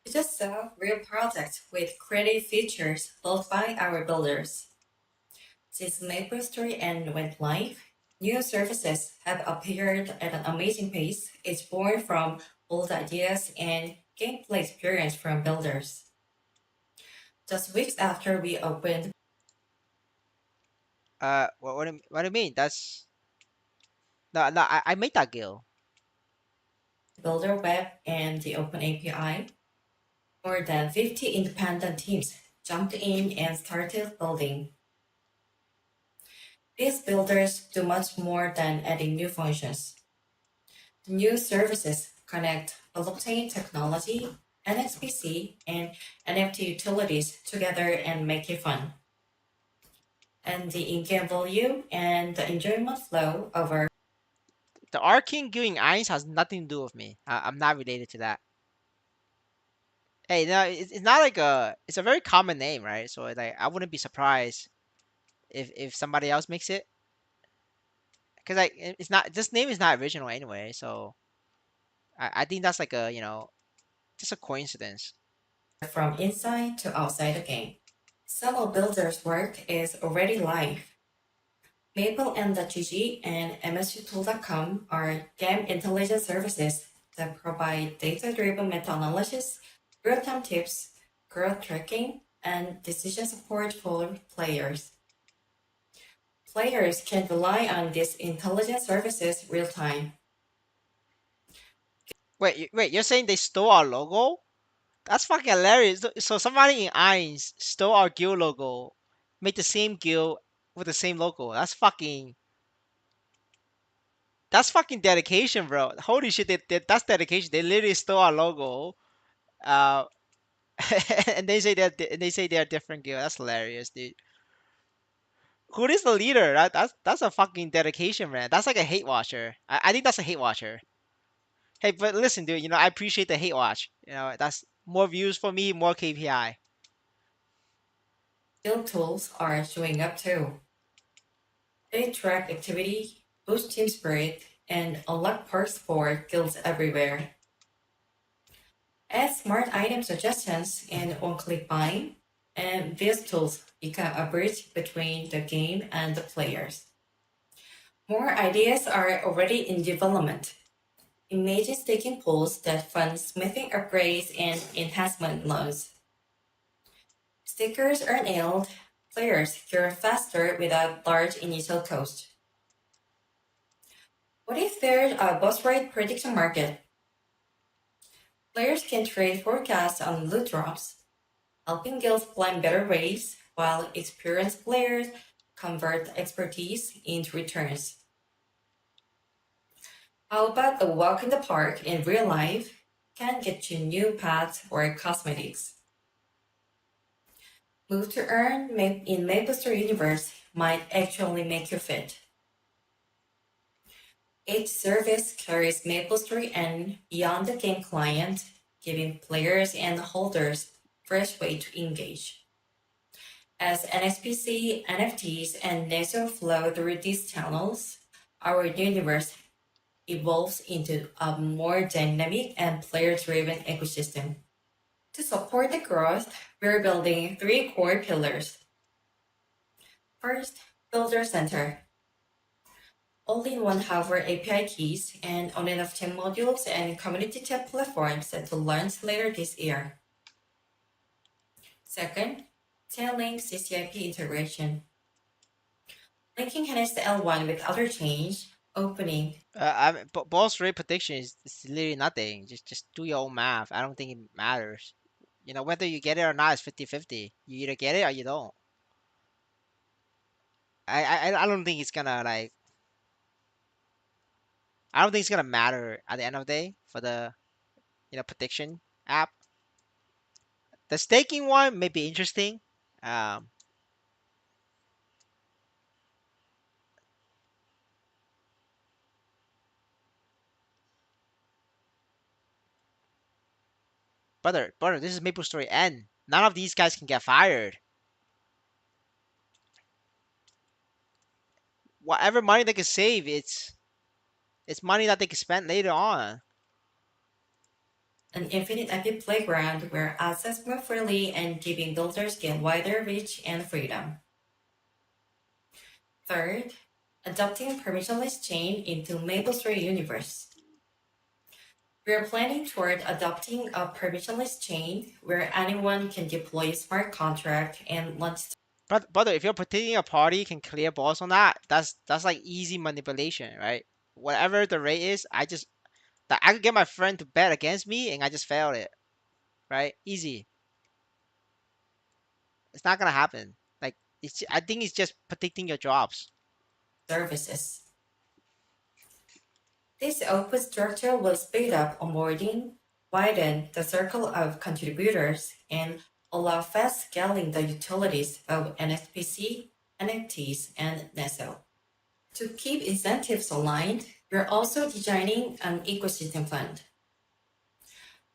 We just saw real projects with creative features built by our builders. Since MapleStory and went live, new services have appeared at an amazing pace. It's born from bold ideas and gameplay experience from builders. Just weeks after we opened What do you mean? That's no. I made that guild. Builder Web and the Open API, more than 50 independent teams jumped in and started building. These builders do much more than adding new functions. The new services connect blockchain technology, NXPC, and NFT utilities together and make it fun. And the in-game value and the enjoyment flow over The Arcane Guild in Eins has nothing to do with me. I'm not related to that. Hey, no, it's not like it's a very common name, right? So like, I wouldn't be surprised if somebody else makes it, because like it's not this name is not original anyway. So I think that's like a just a coincidence. from inside to outside the game. Some of builders' work is already live. Maple and the GG and MSUtool.com are game intelligence services that provide data-driven meta-analysis, real-time tips, growth tracking, and decision support for players. Players can rely on these intelligence services real-time. Wait, you're saying they stole our logo? That's fucking hilarious. So somebody in Eins stole our guild logo, made the same guild with the same logo. That's fucking dedication, bro. Holy shit, that's dedication. They literally stole our logo, uh, and they say they're a different guild. That's hilarious, dude. Who is the leader? That's a fucking dedication, man. That's like a hate watcher. I think that's a hate watcher. Hey, but listen, dude. I appreciate the hate watch. That's more views for me, more KPI. Guild tools are showing up too. They track activity, boost team spirit, and unlock perks for guilds everywhere. Add smart item suggestions in one-click buying, and these tools become a bridge between the game and the players. More ideas are already in development. Imagine staking pools that fund smithing upgrades and enhancement loans. Stakers earn yield, players grow faster without large initial cost. What if there's a boss rate prediction market? Players can trade forecasts on loot drops, helping guilds plan better ways, while experienced players convert expertise into returns. How about a walk in the park in real life can get you new pets or cosmetics? Move to earn in MapleStory Universe might actually make you fit. Each service carries MapleStory and beyond the game client, giving players and holders fresh way to engage. As NXPC, NFTs, and Nezo flow through these channels, our universe evolves into a more dynamic and player-driven ecosystem. To support the growth, we're building 3 core pillars. First, Builder Center. All-in-one hardware API keys and on-and-off team modules and community tab platforms set to launch later this year. Second, Tail-Link CCIP integration. Linking HNSL1 with other change, opening. Boss rate prediction is literally nothing. Just do your own math. I don't think it matters. You know, whether you get it or not is 50-50. You either get it or you don't. I don't think it's gonna like. I don't think it's gonna matter at the end of the day for the prediction app. The staking one may be interesting. Um, brother, this is MapleStory N. None of these guys can get fired. Whatever money they can save, it's money that they can spend later on. An infinite IP playground where assets move freely and giving builders gain wider reach and freedom. Third, adopting permissionless chain into MapleStory universe. We are planning toward adopting a permissionless chain where anyone can deploy a smart contract and launch. But brother, if you're predicting a party can clear balls on that, that's like easy manipulation, right? Whatever the rate is, I could get my friend to bet against me and I just failed it, right? Easy. It's not gonna happen. Like I think it's just predicting your drops. Services. This open structure will speed up onboarding, widen the circle of contributors, and allow fast scaling the utilities of NSPC, NFTs, and NESO. To keep incentives aligned, we're also designing an ecosystem fund.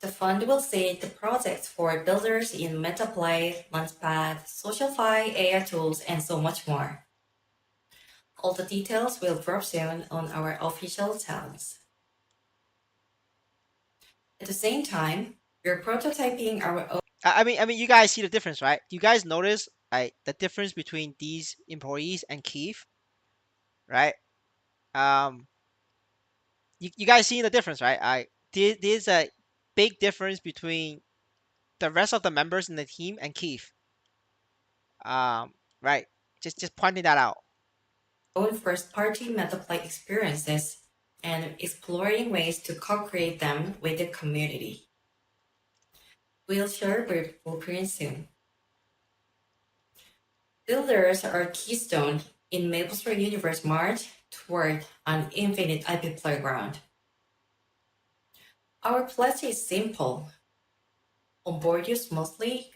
The fund will seed the projects for builders in metaplay, launchpad, socialfi, AI tools, and so much more. All the details will drop soon on our official channels. At the same time, we're prototyping our own. I mean, you guys see the difference, right? You guys notice like the difference between these employees and Keith, right? You guys see the difference, right? There's a big difference between the rest of the members in the team and Keith. Right. Just pointing that out. Own first-party metaplay experiences and exploring ways to co-create them with the community. We'll share blueprints soon. Builders are keystone in MapleStory Universe march toward an infinite IP playground. Our pledge is simple. Onboard you smoothly,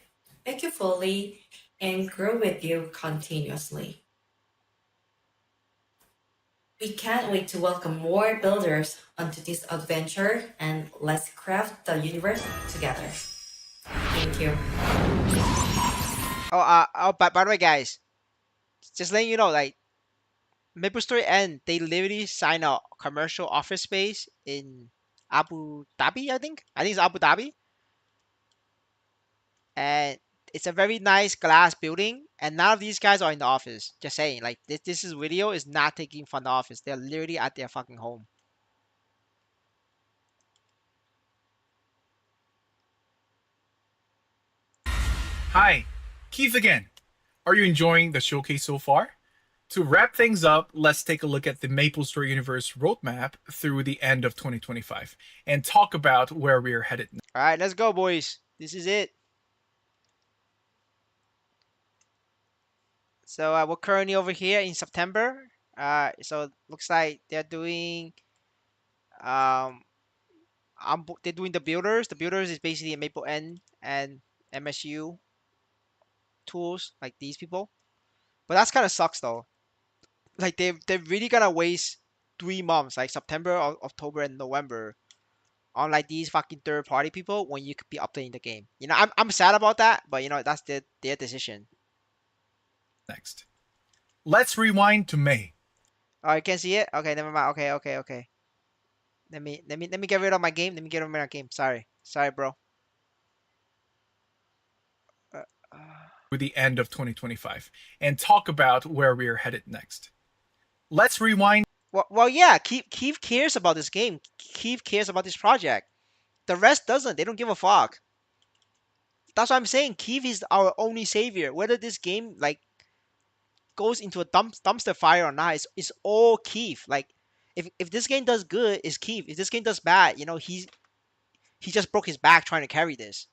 make you fully, and grow with you continuously. We can't wait to welcome more builders onto this adventure and let's craft the universe together. Thank you. By the way, guys, just letting you know, like MapleStory N, they literally signed a commercial office space in Abu Dhabi, I think. I think it's Abu Dhabi. And it's a very nice glass building, and none of these guys are in the office. Just saying, like this is video is not taking from the office. They're literally at their fucking home. Hi, Keith again. Are you enjoying the showcase so far? To wrap things up, let's take a look at the MapleStory Universe roadmap through the end of 2025 and talk about where we're headed now. All right, let's go, boys. This is it. So we're currently over here in September. So it looks like they're doing they're doing the builders. The builders is basically a Maple N and MSU tools like these people. But that's kind of sucks though. Like they're really gonna waste 3 months, like September, October, and November, on like these fucking third party people when you could be updating the game. You know, I'm sad about that, but you know that's their decision. Next, let's rewind to May. Oh, you can't see it? Okay, never mind. Okay. Let me get rid of my game. Let me get rid of my game. Sorry, bro. Uh, uh, With the end of 2025 and talk about where we're headed next. Let's rewind. well, yeah. Keith cares about this game. Keith cares about this project. The rest doesn't. They don't give a fuck. That's what I'm saying. Keith is our only savior. Whether this game like goes into a dumpster fire or not, it's all Keith. Like, if this game does good, it's Keith. If this game does bad, he just broke his back trying to carry this.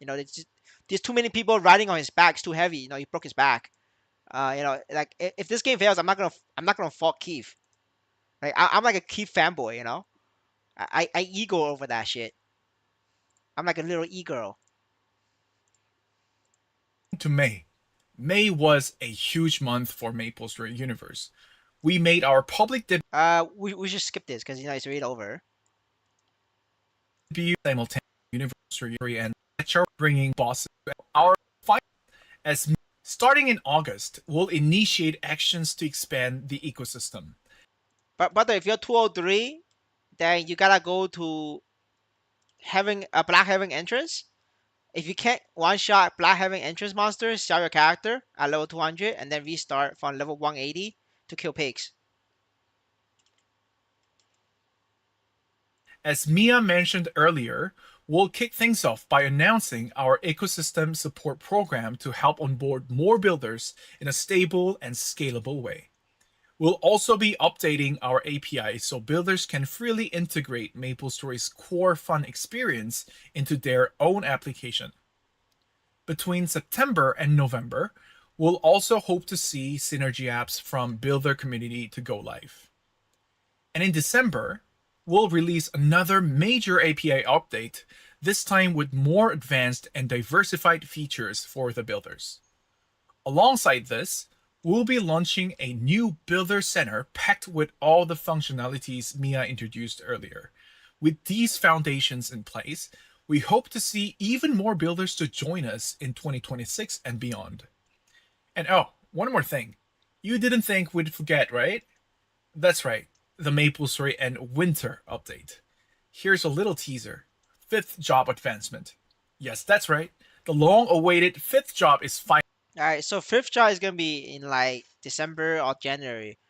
There's too many people riding on his back. It's too heavy. He broke his back. Like if this game fails, I'm not gonna fault Keith. Like I'm like a Keith fanboy. I ego over that shit. I'm like a little e-girl. To May. May was a huge month for MapleStory Universe. We made our public We should skip this because it's already over. debut simultaneously Universe and HR bringing bosses to our fight. As starting in August, we'll initiate actions to expand the ecosystem. But if you're 203, then you gotta go to having a black having entrance. If you can't one shot black having entrance monsters, start your character at level 200 and then restart from level 180 to kill pigs. As Mia mentioned earlier, we'll kick things off by announcing our ecosystem support program to help onboard more builders in a stable and scalable way. We'll also be updating our API so builders can freely integrate MapleStory's core fun experience into their own application. Between September and November, we'll also hope to see synergy apps from builder community to go live. And in December, we'll release another major API update, this time with more advanced and diversified features for the builders. Alongside this, we'll be launching a new Builder Center packed with all the functionalities Mia introduced earlier. With these foundations in place, we hope to see even more builders to join us in 2026 and beyond. And one more thing. You didn't think we'd forget, right? That's right, the MapleStory and Winter update. Here's a little teaser. 5th job advancement. Yes, that's right. The long-awaited 5th job is finally. Alright, so fifth job is gonna be in like December or January.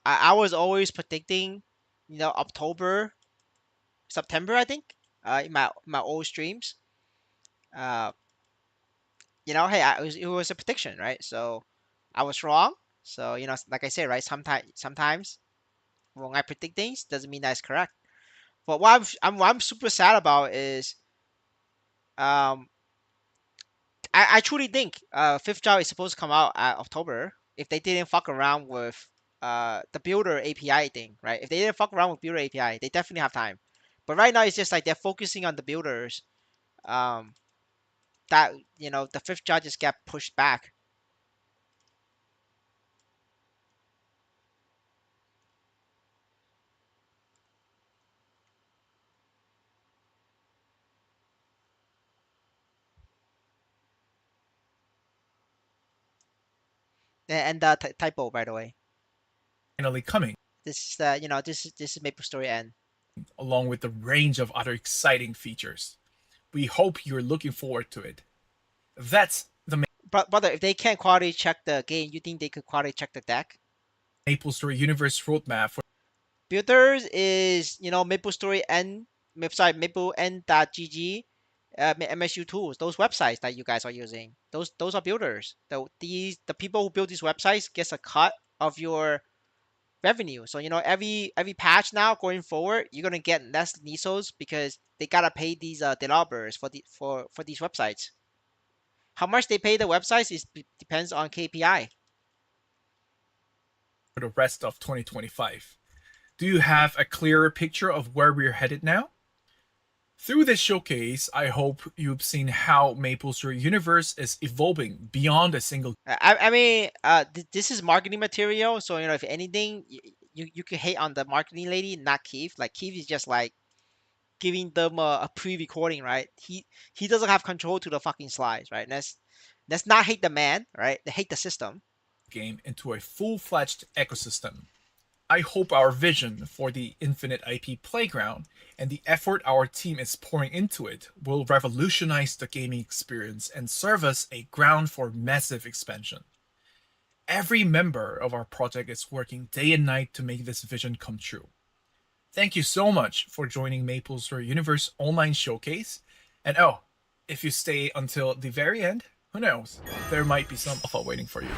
I was always predicting, October, September, I think, in my old streams. Uh, hey, it was a prediction, right? So I was wrong. So like I said, right? Sometimes when I predict things, doesn't mean that's correct. But what I'm super sad about is um I truly think fifth job is supposed to come out at October if they didn't fuck around with the builder API thing, right? If they didn't fuck around with builder API, they definitely have time. But right now it's just like they're focusing on the builders. Um, that the fifth job just got pushed back. And typo, by the way. Finally coming. This is this is MapleStory N. Along with the range of other exciting features. We hope you're looking forward to it. That's the Brother, if they can't quality check the game, you think they could quality check the deck? MapleStory Universe roadmap for Builders is MapleStory N, Maple N.gg, MSU tools, those websites that you guys are using. Those are builders. The people who build these websites gets a cut of your revenue. So every patch now going forward, you're gonna get less NISOs because they gotta pay these developers for these websites. How much they pay the websites depends on KPI. the rest of 2025. Do you have a clearer picture of where we're headed now? Through this showcase, I hope you've seen how MapleStory Universe is evolving beyond a single. I mean, this is marketing material, so if anything, you can hate on the marketing lady, not Keith. Like Keith is just like giving them a pre-recording, right? He doesn't have control to the fucking slides, right? Let's not hate the man, right? They hate the system. Game into a full-fledged ecosystem. I hope our vision for the Infinite IP Playground and the effort our team is pouring into it will revolutionize the gaming experience and serve as a ground for massive expansion. Every member of our project is working day and night to make this vision come true. Thank you so much for joining MapleStory Universe Online Showcase. And oh, if you stay until the very end, who knows? There might be some alpha waiting for you.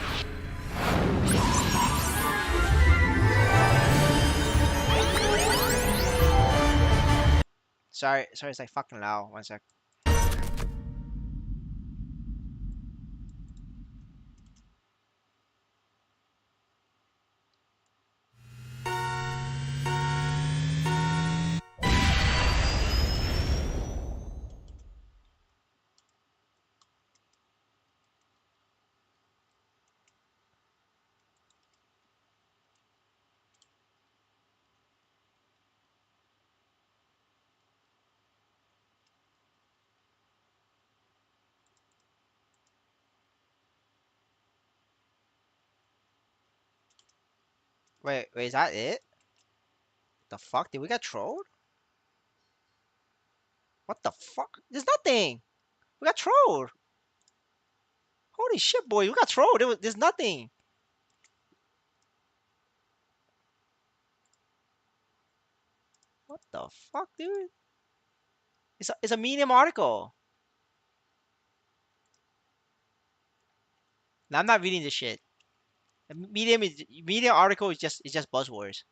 Sorry, it's like fucking loud. One sec. Wait, is that it? The fuck? Did we get trolled? What the fuck? There's nothing. We got trolled. Holy shit, boy, we got trolled. There's nothing. What the fuck, dude? It's a Medium article. Now, I'm not reading this shit. Medium article is just buzzwords.